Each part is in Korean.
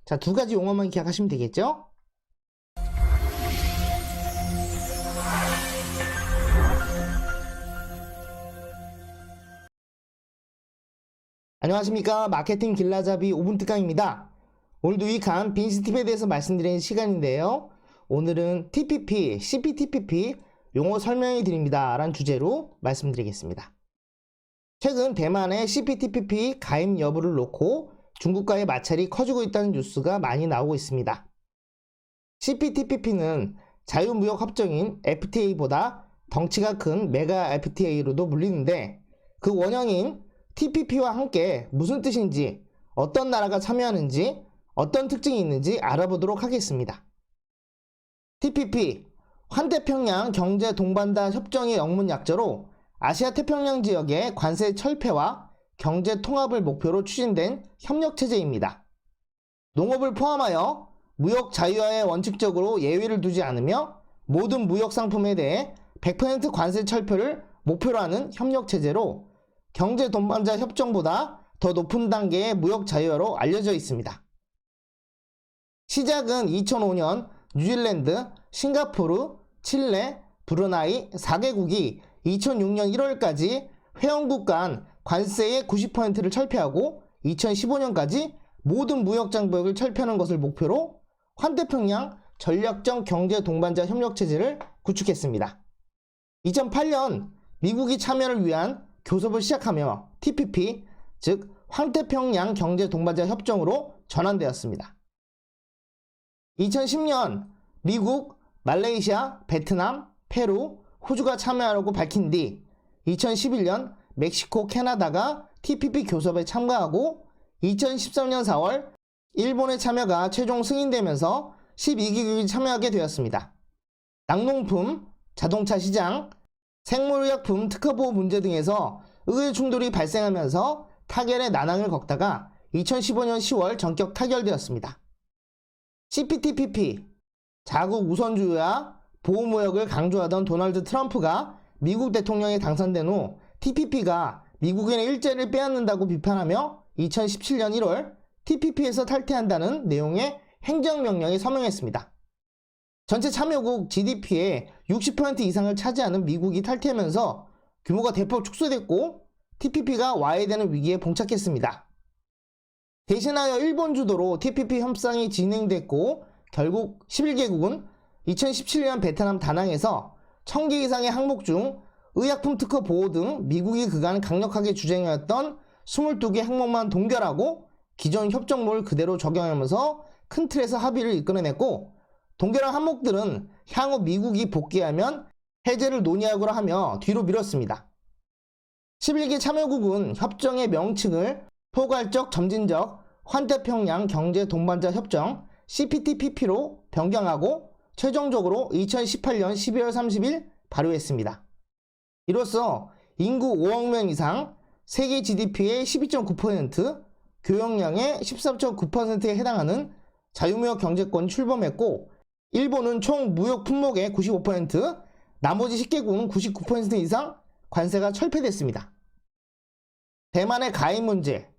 자, 두 가지 용어만 기억하시면 되겠죠? 안녕하십니까. 마케팅 길라잡이 5분 특강입니다. 오늘도 유익한 비즈니스 팁에 대해서 말씀드리는 시간인데요. 오늘은 TPP, CPTPP 용어 설명해 드립니다 라는 주제로 말씀드리겠습니다. 최근 대만의 CPTPP 가입 여부를 놓고 중국과의 마찰이 커지고 있다는 뉴스가 많이 나오고 있습니다. CPTPP는 자유무역협정인 FTA보다 덩치가 큰 메가 FTA로도 불리는데 그 원형인 TPP와 함께 무슨 뜻인지, 어떤 나라가 참여하는지, 어떤 특징이 있는지 알아보도록 하겠습니다. TPP, 환태평양 경제 동반자 협정의 영문 약자로 아시아 태평양 지역의 관세 철폐와 경제 통합을 목표로 추진된 협력체제입니다. 농업을 포함하여 무역 자유화에 원칙적으로 예외를 두지 않으며 모든 무역 상품에 대해 100% 관세 철폐를 목표로 하는 협력체제로 경제 동반자 협정보다 더 높은 단계의 무역 자유화로 알려져 있습니다. 시작은 2005년 뉴질랜드, 싱가포르, 칠레, 브루나이 4개국이 2006년 1월까지 회원국 간 관세의 90%를 철폐하고 2015년까지 모든 무역 장벽을 철폐하는 것을 목표로 환태평양 전략적 경제 동반자 협력체제를 구축했습니다. 2008년 미국이 참여를 위한 교섭을 시작하며 TPP, 즉 환태평양 경제 동반자 협정으로 전환되었습니다. 2010년 미국, 말레이시아, 베트남, 페루, 호주가 참여하려고 밝힌 뒤 2011년 멕시코, 캐나다가 TPP 교섭에 참가하고 2013년 4월 일본의 참여가 최종 승인되면서 12개국이 참여하게 되었습니다. 낙농품, 자동차 시장, 생물의약품 특허보호 문제 등에서 의회 충돌이 발생하면서 타결의 난항을 겪다가 2015년 10월 전격 타결되었습니다. CPTPP, 자국 우선주의와 보호무역을 강조하던 도널드 트럼프가 미국 대통령에 당선된 후 TPP가 미국인의 일자리를 빼앗는다고 비판하며 2017년 1월 TPP에서 탈퇴한다는 내용의 행정명령에 서명했습니다. 전체 참여국 GDP의 60% 이상을 차지하는 미국이 탈퇴하면서 규모가 대폭 축소됐고 TPP가 와해되는 위기에 봉착했습니다. 대신하여 일본 주도로 TPP 협상이 진행됐고 결국 11개국은 2017년 베트남 다낭에서 1000개 이상의 항목 중 의약품 특허 보호 등 미국이 그간 강력하게 주장해왔던 22개 항목만 동결하고 기존 협정물을 그대로 적용하면서 큰 틀에서 합의를 이끌어냈고 동결한 항목들은 향후 미국이 복귀하면 해제를 논의하고라 하며 뒤로 미뤘습니다. 11개 참여국은 협정의 명칭을 포괄적 점진적 환태평양 경제 동반자 협정 CPTPP로 변경하고 최종적으로 2018년 12월 30일 발효했습니다. 이로써 인구 5억 명 이상, 세계 GDP의 12.9%, 교역량의 13.9%에 해당하는 자유무역 경제권이 출범했고 일본은 총 무역 품목의 95%, 나머지 10개국은 99% 이상 관세가 철폐됐습니다. 대만의 가입 문제.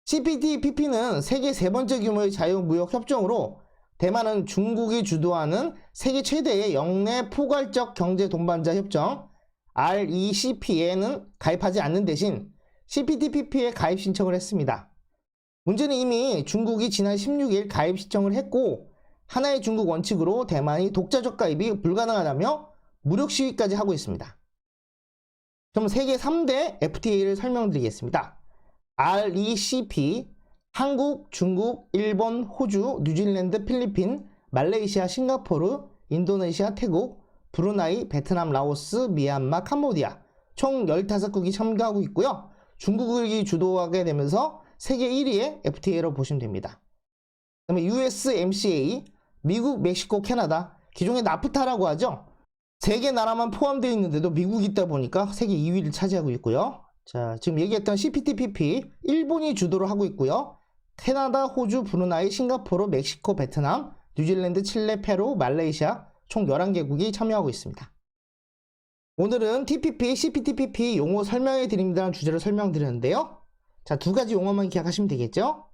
CPTPP는 세계 세 번째 규모의 자유무역 협정으로 대만은 중국이 주도하는 세계 최대의 영내 포괄적 경제 동반자 협정 RCEP에는 가입하지 않는 대신 CPTPP에 가입 신청을 했습니다. 문제는 이미 중국이 지난 16일 가입 신청을 했고 하나의 중국 원칙으로 대만이 독자적 가입이 불가능하다며 무력 시위까지 하고 있습니다. 그럼 세계 3대 FTA를 설명드리겠습니다. RCEP, 한국, 중국, 일본, 호주, 뉴질랜드, 필리핀, 말레이시아, 싱가포르, 인도네시아, 태국, 브루나이, 베트남, 라오스, 미얀마, 캄보디아 총 15국이 참가하고 있고요. 중국이 주도하게 되면서 세계 1위의 FTA로 보시면 됩니다. 그 다음에 USMCA, 미국, 멕시코, 캐나다, 기존의 나프타라고 하죠. 3개 나라만 포함되어 있는데도 미국이 있다 보니까 세계 2위를 차지하고 있고요. 자, 지금 얘기했던 CPTPP, 일본이 주도를 하고 있고요. 캐나다, 호주, 브루나이, 싱가포르, 멕시코, 베트남, 뉴질랜드, 칠레, 페루, 말레이시아 총 11개국이 참여하고 있습니다. 오늘은 TPP, CPTPP 용어 설명해 드립니다라는 주제로 설명드렸는데요. 자, 두 가지 용어만 기억하시면 되겠죠?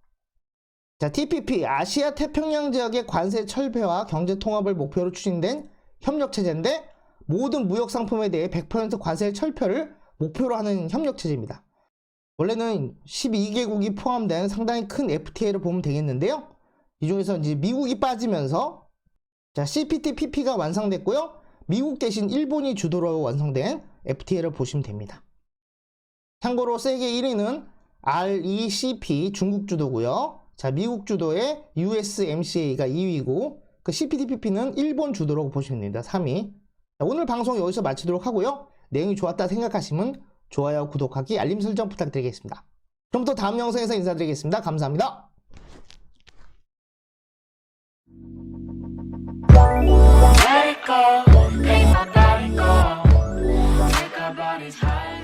자, TPP, 아시아 태평양 지역의 관세 철폐와 경제 통합을 목표로 추진된 협력 체제인데 모든 무역 상품에 대해 100% 관세 철폐를 목표로 하는 협력 체제입니다. 원래는 12개국이 포함된 상당히 큰 FTA를 보면 되겠는데요. 이 중에서 이제 미국이 빠지면서 자, CPTPP가 완성됐고요. 미국 대신 일본이 주도로 완성된 FTA를 보시면 됩니다. 참고로 세계 1위는 RECP 중국 주도고요. 자, 미국 주도의 USMCA가 2위고 그 CPTPP는 일본 주도라고 보시면 됩니다. 3위. 자, 오늘 방송 여기서 마치도록 하고요. 내용이 좋았다 생각하시면 좋아요, 구독하기, 알림 설정 부탁드리겠습니다. 그럼 또 다음 영상에서 인사드리겠습니다. 감사합니다. Let it go, make my body go. Take our bodies high.